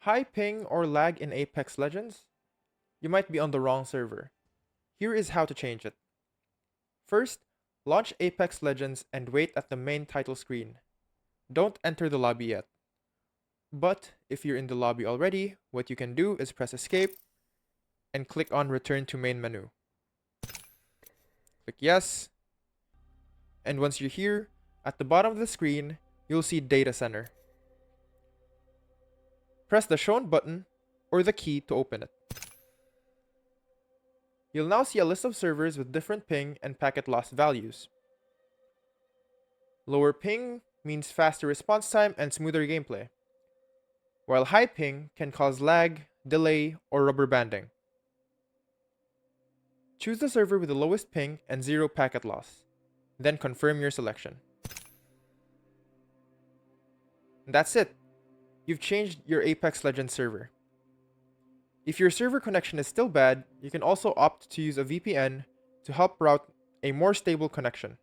High ping or lag in Apex Legends? You might be on the wrong server. Here is how to change it. First, launch Apex Legends and wait at the main title screen. Don't enter the lobby yet. But if you're in the lobby already, what you can do is press escape and click on return to main menu. Click yes. And once you're here, at the bottom of the screen, you'll see data center. Press the shown button or the key to open it. You'll now see a list of servers with different ping and packet loss values. Lower ping means faster response time and smoother gameplay, while high ping can cause lag, delay, or rubber banding. Choose the server with the lowest ping and zero packet loss, then confirm your selection. And that's it. You've changed your Apex Legends server. If your server connection is still bad, you can also opt to use a VPN to help route a more stable connection.